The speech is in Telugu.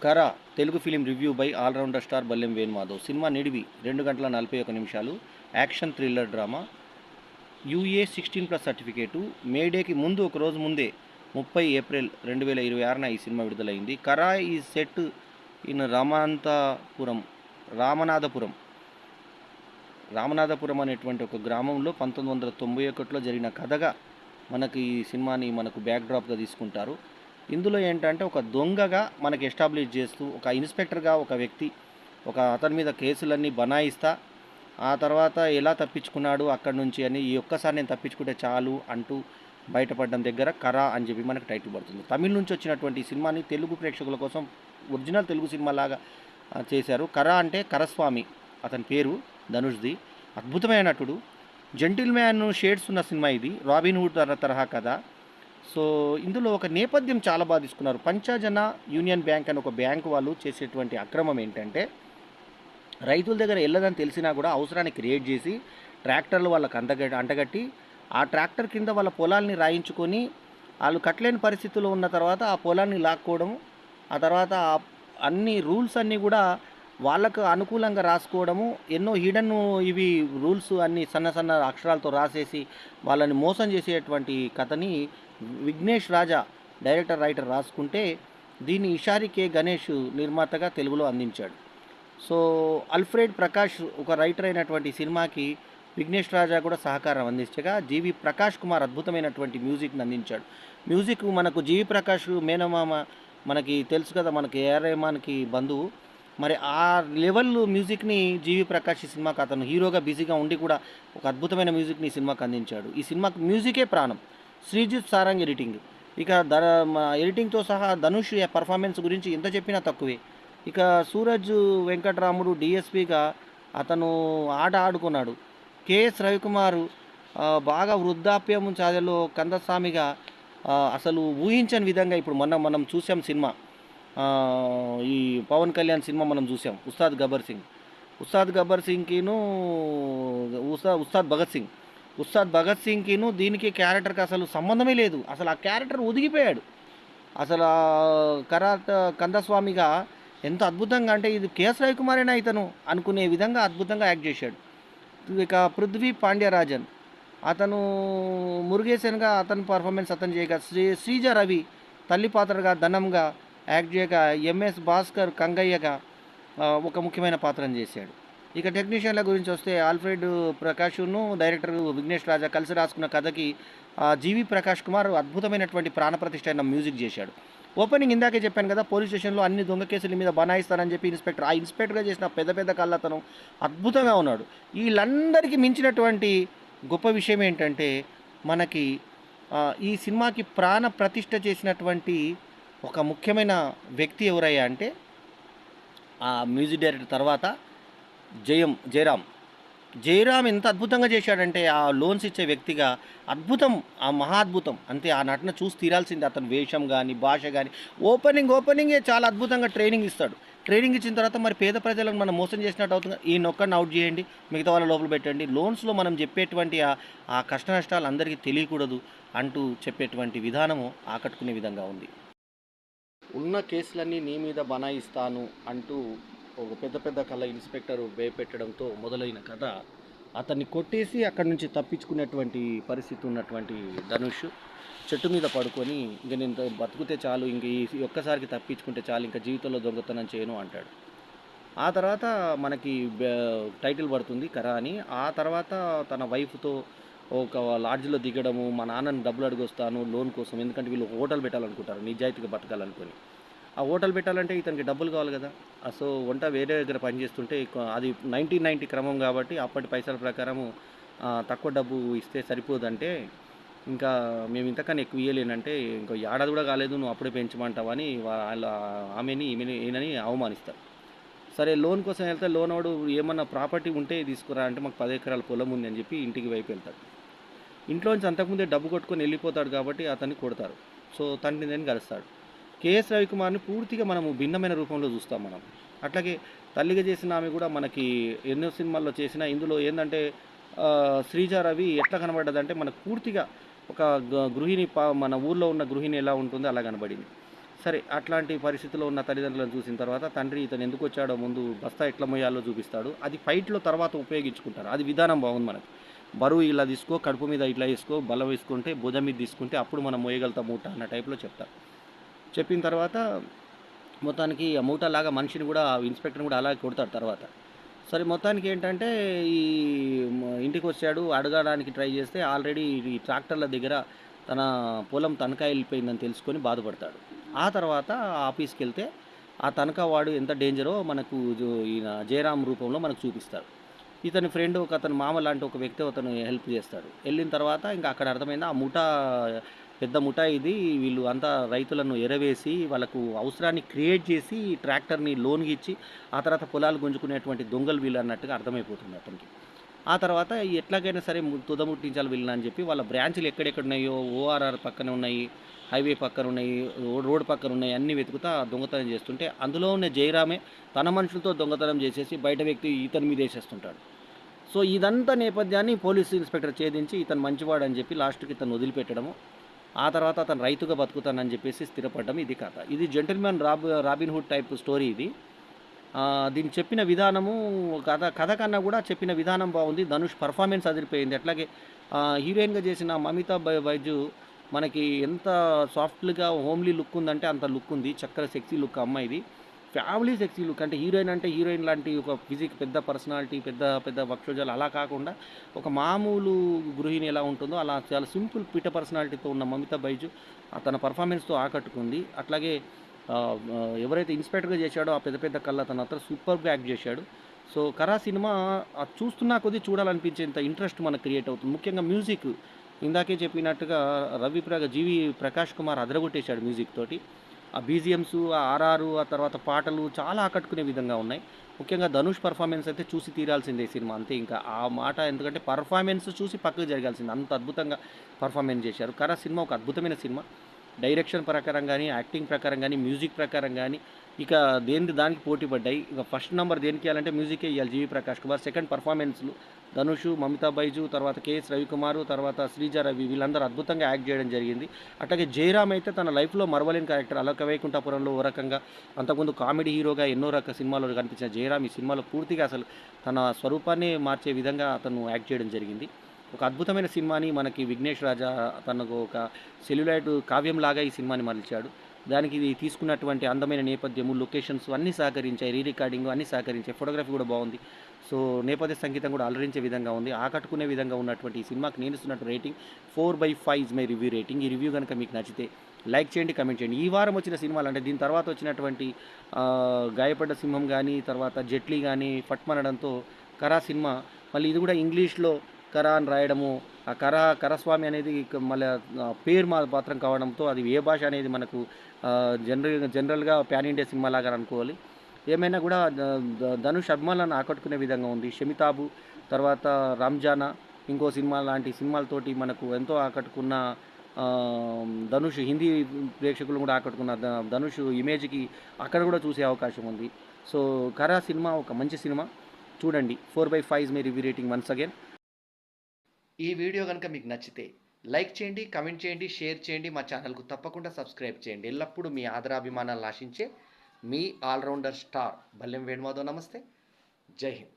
కరా Telugu film review by allrounder star Ballem Venumadhav. సినిమా నిడివి 2 గంటల 41 నిమిషాలు. Action thriller drama. UA 16+ certificate. మేడేకి ముందు ఒక రోజు ముందే 30 ఏప్రిల్ 2026న ఈ సినిమా విడుదలైంది. Kara is set in Ramanathapuram Ramanathapuram అనేటువంటి ఒక గ్రామంలో 1991లో జరిగిన కథగా మనకి ఈ సినిమాని మనకు బ్యాక్డ్రాప్గా తీసుకుంటారు. ఇందులో ఏంటంటే ఒక దొంగగా మనకి ఎస్టాబ్లిష్ చేస్తూ ఒక ఇన్స్పెక్టర్గా ఒక వ్యక్తి అతని మీద కేసులన్నీ బనాయిస్తా ఆ తర్వాత ఎలా తప్పించుకున్నాడు అక్కడి నుంచి అని ఈ ఒక్కసారి నేను తప్పించుకుంటే చాలు అంటూ బయటపడడం దగ్గర కరా అని చెప్పి మనకు టైటిల్ పడుతుంది. తమిళ నుంచి వచ్చినటువంటి ఈ సినిమాని తెలుగు ప్రేక్షకుల కోసం ఒరిజినల్ తెలుగు సినిమా లాగా చేశారు. కరా అంటే కరస్వామి అతని పేరు, ధనుష్ది. అద్భుతమైన నటుడు, జెంటిల్ మ్యాన్ షేడ్స్ ఉన్న సినిమా ఇది. రాబిన్ హుడ్ తరహా కథ. సో ఇందులో ఒక నేపథ్యం చాలా బాగా తీసుకున్నారు. పంచాజన యూనియన్ బ్యాంక్ అని ఒక బ్యాంకు వాళ్ళు చేసేటువంటి అక్రమం ఏంటంటే, రైతుల దగ్గర వెళ్ళదని తెలిసినా కూడా అవసరాన్ని క్రియేట్ చేసి ట్రాక్టర్లు వాళ్ళకి అంటగట్టి ఆ ట్రాక్టర్ కింద వాళ్ళ పొలాల్ని రాయించుకొని వాళ్ళు కట్టలేని పరిస్థితుల్లో ఉన్న తర్వాత ఆ పొలాన్ని లాక్కోవడం, ఆ తర్వాత అన్ని రూల్స్ అన్నీ కూడా వాళ్ళకు అనుకూలంగా రాసుకోవడము, ఎన్నో హిడన్ ఇవి రూల్స్ అన్ని సన్న సన్న అక్షరాలతో రాసేసి వాళ్ళని మోసం చేసేటువంటి కథని విఘ్నేష్ రాజా డైరెక్టర్ రైటర్ రాసుకుంటే దీన్ని ఇషారి కే గణేష్ నిర్మాతగా తెలుగులో అందించాడు. సో అల్ఫ్రెడ్ ప్రకాష్ ఒక రైటర్ అయినటువంటి సినిమాకి విఘ్నేష్ రాజా కూడా సహకారం అందించగా జీవి ప్రకాష్ కుమార్ అద్భుతమైనటువంటి మ్యూజిక్ని అందించాడు. మ్యూజిక్ మనకు జీవి ప్రకాష్ మేనమామ మనకి తెలుసు కదా, మనకి ఏఆర్ రెహమాన్కి బంధువు. మరి ఆ లెవెల్ మ్యూజిక్ని జీవి ప్రకాష్ ఈ సినిమాకి అతను హీరోగా బిజీగా ఉండి కూడా ఒక అద్భుతమైన మ్యూజిక్ని ఈ సినిమాకి అందించాడు. ఈ సినిమాకి మ్యూజికే ప్రాణం. శ్రీజిత్ సారంగ్ ఎడిటింగ్. ఇక ఎడిటింగ్తో సహా ధనుష్ పర్ఫార్మెన్స్ గురించి ఎంత చెప్పినా తక్కువే. ఇక సూరజ్ వెంకటరాముడు డిఎస్పిగా అతను ఆట ఆడుకున్నాడు. కేఎస్ రవికుమారు బాగా వృద్ధాప్యం చాదలో కందస్వామిగా అసలు ఊహించని విధంగా ఇప్పుడు మనం చూసాం సినిమా, ఈ పవన్ కళ్యాణ్ సినిమా మనం చూసాం ఉస్తాద్ గబ్బర్ సింగ్కిను ఉస్తాద్ భగత్ సింగ్కిను దీనికి క్యారెక్టర్కి అసలు సంబంధమే లేదు. అసలు ఆ క్యారెక్టర్ ఒదిగిపోయాడు. అసలు కందస్వామిగా ఎంత అద్భుతంగా అంటే ఇది కేఎస్ రవికుమారేనా ఇతను అనుకునే విధంగా అద్భుతంగా యాక్ట్ చేశాడు. ఇక పృథ్వీ పాండ్యరాజన్ అతను మురుగేశన్గా అతను పర్ఫార్మెన్స్ అతను చేయగా, శ్రీజ రవి తల్లి పాత్రగా ధనంగా యాక్ట్ చేయగా, ఎంఎస్ భాస్కర్ కంగయ్యగా ఒక ముఖ్యమైన పాత్రను చేశాడు. ఇక టెక్నీషియన్ల గురించి వస్తే ఆల్ఫ్రెడ్ ప్రకాష్ను డైరెక్టర్ విఘ్నేష్ రాజా కలిసి రాసుకున్న కథకి జీవి ప్రకాష్ కుమార్ అద్భుతమైనటువంటి ప్రాణప్రతిష్ఠ అయిన మ్యూజిక్ చేశాడు. ఓపెనింగ్ ఇందాకే చెప్పాను కదా, పోలీస్ స్టేషన్లో అన్ని దొంగ కేసుల మీద బనాయిస్తారని చెప్పి ఇన్స్పెక్టర్గా చేసిన పెద్ద కళ్ళతను అద్భుతంగా ఉన్నాడు. వీళ్ళందరికీ మించినటువంటి గొప్ప విషయం ఏంటంటే మనకి ఈ సినిమాకి ప్రాణ ప్రతిష్ఠ చేసినటువంటి ఒక ముఖ్యమైన వ్యక్తి ఎవరయ్యా అంటే ఆ మ్యూజిక్ డైరెక్టర్ తర్వాత జయరామ్ ఎంత అద్భుతంగా చేశాడంటే ఆ లోన్స్ ఇచ్చే వ్యక్తిగా అద్భుతం, ఆ మహా అద్భుతం. అంతే, ఆ నటన చూసి తీరాల్సింది. అతని వేషం కానీ భాష కానీ ఓపెనింగే చాలా అద్భుతంగా ట్రైనింగ్ ఇస్తాడు. ట్రైనింగ్ ఇచ్చిన తర్వాత మరి పేద ప్రజలను మనం మోసం చేసినట్టు అవుతుంది. ఈ నొక్కడిని అవుట్ చేయండి, మిగతా వాళ్ళ లోపల పెట్టండి, లోన్స్లో మనం చెప్పేటువంటి ఆ కష్ట నష్టాలు అందరికీ తెలియకూడదు అంటూ చెప్పేటువంటి విధానము ఆకట్టుకునే విధంగా ఉంది. ఉన్న కేసులన్నీ నీ మీద బనాయిస్తాను అంటూ ఒక పెద్ద కళ్ళ ఇన్స్పెక్టర్ భయపెట్టడంతో మొదలైన కథ అతన్ని కొట్టేసి అక్కడి నుంచి తప్పించుకునేటువంటి పరిస్థితి ఉన్నటువంటి ధనుష్ చెట్టు మీద పడుకొని ఇంక నేను బతుకుతే చాలు, ఇంక ఈ ఒక్కసారికి తప్పించుకుంటే చాలు, ఇంకా జీవితంలో దొంగతనం చేయను అంటాడు. ఆ తర్వాత మనకి టైటిల్ పడుతుంది కరా అని. ఆ తర్వాత తన వైఫ్తో ఒక లాడ్జ్లో దిగడము, మా నాన్నని డబ్బులు అడిగొస్తాను లోన్ కోసం, ఎందుకంటే వీళ్ళు హోటల్ పెట్టాలనుకుంటారు నిజాయితీగా బతకాలనుకొని. ఆ హోటల్ పెట్టాలంటే ఇతనికి డబ్బులు కావాలి కదా. సో వంట వేరే దగ్గర పనిచేస్తుంటే అది 1990 క్రమం కాబట్టి అప్పటి పైసల ప్రకారము తక్కువ డబ్బు ఇస్తే సరిపోదంటే, ఇంకా మేము ఇంతకన్నా ఎక్కువ ఇవ్వలేనంటే, ఇంకో ఏడాది కూడా కాలేదు నువ్వు అప్పుడే పెంచమంటావు అని వాళ్ళ ఈయనని అవమానిస్తారు. సరే లోన్ కోసం వెళ్తే లోన్ వాడు ఏమన్నా ప్రాపర్టీ ఉంటే తీసుకురా అంటే మాకు 10 ఎకరాల పొలం ఉంది అని చెప్పి ఇంటికి వైపు వెళ్తాడు. ఇంట్లోంచి అంతకుముందే డబ్బు కొట్టుకొని వెళ్ళిపోతాడు కాబట్టి అతన్ని కొడతారు. సో తండ్రిని కలుస్తాడు. కేఎస్ రవికుమార్ని పూర్తిగా మనము భిన్నమైన రూపంలో చూస్తాం మనం. అట్లాగే తల్లిగా చేసిన ఆమె కూడా మనకి ఎన్నో సినిమాల్లో చేసిన, ఇందులో ఏంటంటే శ్రీజ రవి ఎట్లా కనబడ్డదంటే మనకు పూర్తిగా ఒక గృహిణి మన ఊర్లో ఉన్న గృహిణి ఎలా ఉంటుందో అలా కనబడింది. సరే అట్లాంటి పరిస్థితిలో ఉన్న తల్లిదండ్రులను చూసిన తర్వాత తండ్రి ఇతను ఎందుకు వచ్చాడో ముందు బస్తా ఎట్లా మోయాలో చూపిస్తాడు. అది ఫైట్‌లో తర్వాత ఉపయోగించుకుంటారు. అది విధానం బాగుంది మనకు. బరువు ఇలా తీసుకో, కడుపు మీద ఇట్లా ఏసుకో, బలం వేసుకుంటే భుజం మీద తీసుకుంటే అప్పుడు మనం మోయగలుగుతాం మూట అన్న టైప్‌లో చెప్తారు. చెప్పిన తర్వాత మొత్తానికి ఆ మూటలాగా మనిషిని కూడా ఇన్స్‌పెక్టర్‌ని కూడా అలాగే కొడతాడు తర్వాత. సరే మొత్తానికి ఏంటంటే ఈ ఇంటికొచ్చాడు అడగడానికి ట్రై చేస్తే ఆల్రెడీ ఈ ట్రాక్టర్ల దగ్గర తన పొలం తనఖా వెళ్ళిపోయిందని తెలుసుకొని బాధపడతాడు. ఆ తర్వాత ఆఫీస్‌కెళ్తే ఆ తనఖా వాడు ఎంత డేంజరో మనకు ఈయన జయరాం రూపంలో మనకు చూపిస్తాడు. ఇతని ఫ్రెండ్ ఒకతను మామ లాంటి ఒక వ్యక్తి అతను హెల్ప్ చేస్తాడు. వెళ్ళిన తర్వాత ఇంకా అక్కడ అర్థమైంది ఆ ముఠా పెద్ద ముఠా ఇది. వీళ్ళు అంతా రైతులను ఎరవేసి వాళ్ళకు అవసరాన్ని క్రియేట్ చేసి ట్రాక్టర్‌ని లోన్‌కి ఇచ్చి ఆ తర్వాత పొలాలు గుంజుకునేటువంటి దొంగలు వీళ్ళు అన్నట్టుగా అర్థమైపోతుంది అతనికి. ఆ తర్వాత ఎట్లాగైనా సరే తుదముట్టించాలి వీళ్ళని అని చెప్పి వాళ్ళ బ్రాంచ్‌లు ఎక్కడెక్కడ ఉన్నాయో ఓఆర్ఆర్ పక్కన ఉన్నాయి, హైవే పక్కన ఉన్నాయి, రోడ్ పక్కన ఉన్నాయి అన్నీ వెతుకుతా దొంగతనం చేస్తుంటే అందులో ఉన్న జయరామే తన మనుషులతో దొంగతనం చేసేసి బయట వ్యక్తి ఇతని మీద ఏసేస్తుంటాడు. సో ఇదంతా నేపథ్యాన్ని పోలీస్ ఇన్స్‌పెక్టర్ ఛేదించి ఇతను మంచివాడని చెప్పి లాస్ట్‌కి ఇతన్ని వదిలిపెట్టడము. ఆ తర్వాత అతను రైతుగా బతుకుతానని చెప్పేసి స్థిరపడ్డం ఇది కథ. ఇది gentleman robin hood type story ఇది. దీన్ని చెప్పిన విధానము కథ కన్నా కూడా చెప్పిన విధానం బాగుంది. ధనుష్ పర్ఫార్మెన్స్ అదిరిపోయింది. అట్లాగే హీరోయిన్‌గా చేసిన మమితా బైజు మనకి ఎంత సాఫ్ట్‌గా హోమ్లీ లుక్ ఉందంటే అంత లుక్ ఉంది. చక్కగా సెక్సీ లుక్ అమ్మాయిది. ఫ్యామిలీ సెక్సీ లుక్ అంటే హీరోయిన్ అంటే హీరోయిన్ లాంటి ఒక ఫిజిక్ పెద్ద పర్సనాలిటీ పెద్ద పెద్ద వక్షోజాలు అలా కాకుండా ఒక మామూలు గృహిణి ఎలా ఉంటుందో అలా చాలా సింపుల్ పిట్ట పర్సనాలిటీతో ఉన్న మమితా బైజు తన పర్ఫార్మెన్స్‌తో ఆకట్టుకుంది. అట్లాగే ఎవరైతే ఇన్స్‌పెక్టర్‌గా చేశాడో ఆ పెద్ద పెద్ద కళ్ళతను అతను సూపర్‌గా యాక్ట్ చేశాడు. సో 'కరా' సినిమా చూస్తున్నా కొద్దీ చూడాలనిపించేంత ఇంట్రెస్ట్ మనకు క్రియేట్ అవుతుంది. ముఖ్యంగా మ్యూజిక్ ఇందాకే చెప్పినట్టుగా జీవి ప్రకాష్ కుమార్ అదరగొట్టేశాడు మ్యూజిక్ తోటి. ఆ బీజీఎమ్స్, ఆ ఆర్ఆర్, ఆ తర్వాత పాటలు చాలా ఆకట్టుకునే విధంగా ఉన్నాయి. ముఖ్యంగా ధనుష్ పర్ఫార్మెన్స్ అయితే చూసి తీరాల్సిందే ఈ సినిమా. అంతే ఇంకా ఆ మాట ఎందుకంటే పర్ఫార్మెన్స్ చూసి పక్కకు జరగాల్సింది. అంత అద్భుతంగా పర్ఫార్మెన్స్ చేశారు. 'కరా' సినిమా ఒక అద్భుతమైన సినిమా. డైరెక్షన్ ప్రకారం గానీ, యాక్టింగ్ ప్రకారం గానీ, మ్యూజిక్ ప్రకారం గానీ, ఇక దేనిది దానికి పోటీ పడ్డాయి. ఇక ఫస్ట్ నంబర్ దేనికి ఇయ్యాలంటే మ్యూజికే ఇయ్యాలి 'జీవి ప్రకాష్ కుమార్'. సెకండ్ పర్ఫార్మెన్స్‌లు ధనుష్, మమితా బైజు, తర్వాత కేఎస్ రవికుమార్, తర్వాత శ్రీజ రవి వీళ్ళందరూ అద్భుతంగా యాక్ట్ చేయడం జరిగింది. అట్లాగే జయరామ్ అయితే తన లైఫ్‌లో మరవలేని క్యారెక్టర్ 'అలక వైకుంఠపురంలో' ఓ రకంగా, అంతకుముందు కామెడీ హీరోగా ఎన్నో సినిమాల్లో కనిపించిన జయరామ్ ఈ సినిమాలో పూర్తిగా అసలు తన స్వరూపాన్నే మార్చే విధంగా అతను యాక్ట్ చేయడం జరిగింది. ఒక అద్భుతమైన సినిమాని మనకి విఘ్నేష్ రాజా తనకు ఒక సెల్యులాయిడ్ కావ్యంలాగా ఈ సినిమాని మలిచాడు. దానికి ఇది తీసుకున్నటువంటి అందమైన నేపథ్యము, లొకేషన్స్ అన్నీ సహకరించాయి. రికార్డింగ్ అన్నీ సహకరించాయి. ఫోటోగ్రఫీ కూడా బాగుంది. సో నేపథ్య సంగీతం కూడా అలరించే విధంగా ఉంది. ఆకట్టుకునే విధంగా ఉన్నటువంటి ఈ సినిమాకి నేను ఇస్తున్నట్టు rating 4/5 is my review rating. ఈ రివ్యూ కనుక మీకు నచ్చితే లైక్ చేయండి, కమెంట్ చేయండి. ఈ వారం వచ్చిన సినిమాలు అంటే దీని తర్వాత వచ్చినటువంటి గాయపడ్డ సింహం కానీ, తర్వాత జెట్లీ కానీ ఫట్మనడంతో 'కరా' సినిమా మళ్ళీ ఇది కూడా ఇంగ్లీష్‌లో 'కరా' అని రాయడము, ఆ కరస్వామి అనేది మళ్ళీ పేరు మాత్రం కావడంతో అది ఏ భాష అనేది మనకు జనరల్‌గా పాన్ ఇండియా సినిమా లాగా అనుకోవాలి. ఏమైనా కూడా ధనుష్ అభిమానులను ఆకట్టుకునే విధంగా ఉంది. 'షమితాబు' తర్వాత 'రంజానా' ఇంకో సినిమా లాంటి సినిమాలతోటి మనకు ఎంతో ఆకట్టుకున్న ధనుష్ హిందీ ప్రేక్షకులను కూడా ఆకట్టుకున్న ధనుష్ ఇమేజ్‌కి అక్కడ కూడా చూసే అవకాశం ఉంది. సో 'కరా' సినిమా ఒక మంచి సినిమా. చూడండి. 4/5 is my review rating once again. ఈ వీడియో కనుక మీకు నచ్చితే లైక్ చేయండి, కమెంట్ చేయండి, షేర్ చేయండి. మా ఛానల్కు తప్పకుండా సబ్స్క్రైబ్ చేయండి. ఎల్లప్పుడూ మీ ఆదరాభిమానాలను ఆశించే మీ ఆల్రౌండర్ స్టార్ బల్లెం వేణుమాధవ్. నమస్తే. జై హింద్.